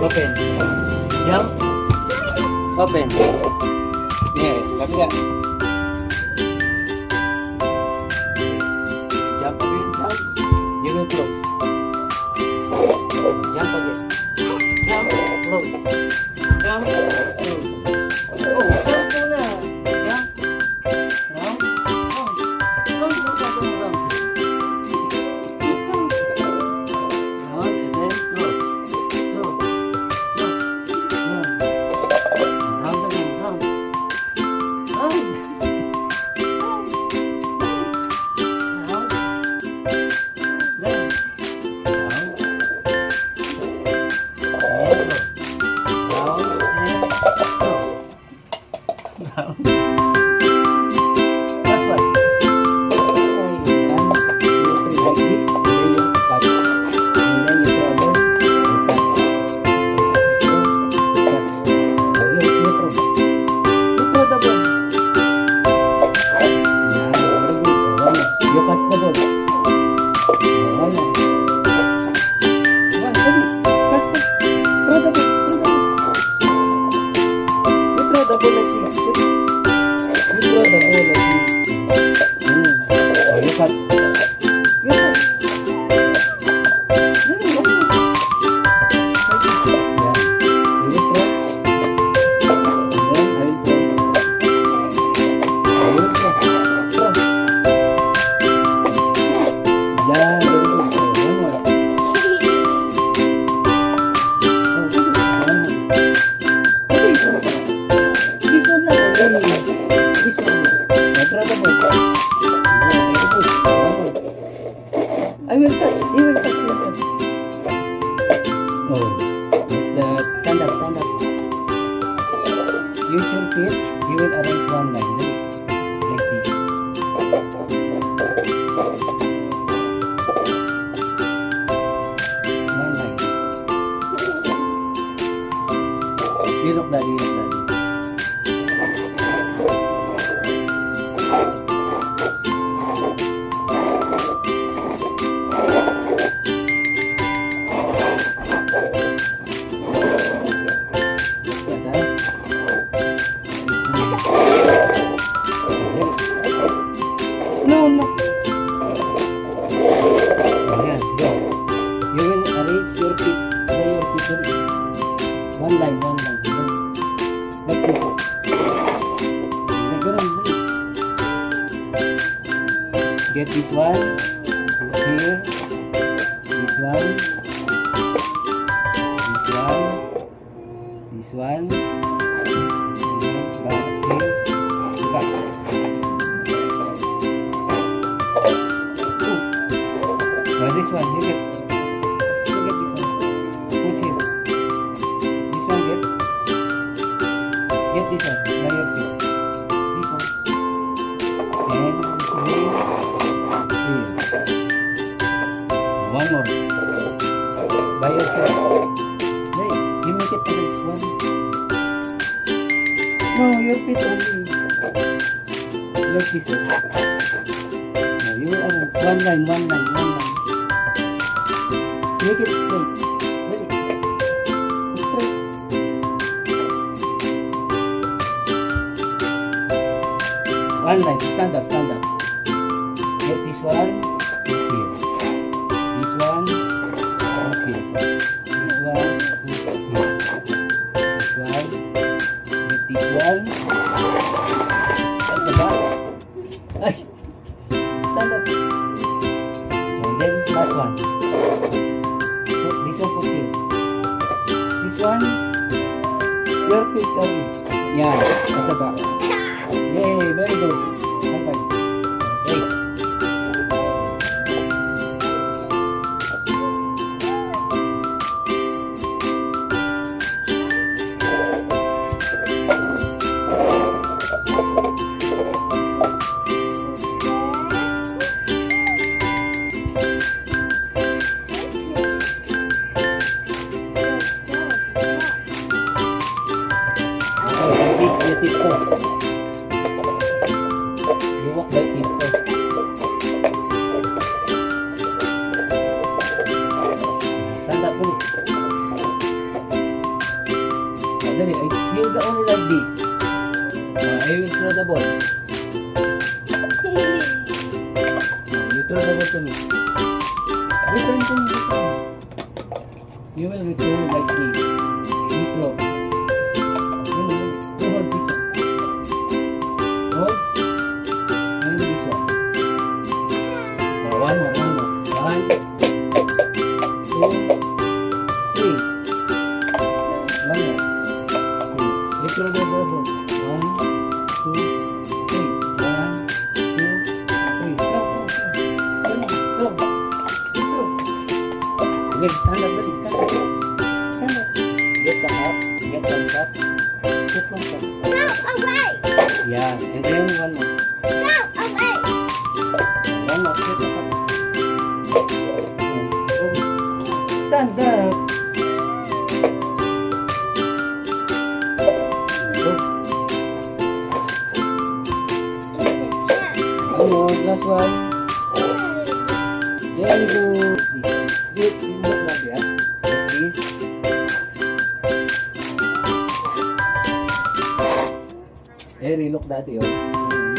Open. Jump. Open. Yeah, tapi enggak. Jump again, jump. You will close. Jump again. Jump, close. Jump, close. Oh, jump muna. Jump. Round. Round. Round, round, round. Round and then close. Close. Round. Round again, round. Round. Round. Round. I will touch. You will touch yourself. Oh, stand up, stand up. Use your feet. You will arrange one line like this. One line. You look daddy, you look daddy. No, no. Ayan, go. You will arrange your feet. Your feet. One line, one line. Like this. Like ganun. Get this one. Here. This one. This one. This one. Back here. Back. This one, you get this one. Put here. This one get this one by your feet. This one. And here. One more. By yourself. Hey, you make it like one. No, your feet only. Like this one. No, you will one line, one line, one line. Make it straight. Ready? Straight. One line. Stand up. Stand up. Get this one. Put here. This one. Put here. This one. Put here. This one. Get this one. At the back. Ay. Stand up. And then last one. This one put here. This one, your feet only. Yeah, at the back. Yay, very good. High five. Okay. Tiptoe. You walk by tiptoe. Stand up, please. Dali, he'll go only like this. I will throw the ball. You throw the ball to me. Return to me. You will return like this. You throw. You hold this one. Hold. And this one. One more. 1, 2, 3. One more. You throw the ball. 1, 2, 3. 1, 2, 3. Go. Okay, stand up, buddy. Stand up. Get the cup. Get one cup. Get one cup. No, away! Yeah, and then one more. No, away! One more. Get the cup. Stand up. Go. One more. Last one. Very good. You look like that. Like this. Harry, look daddy. Oh.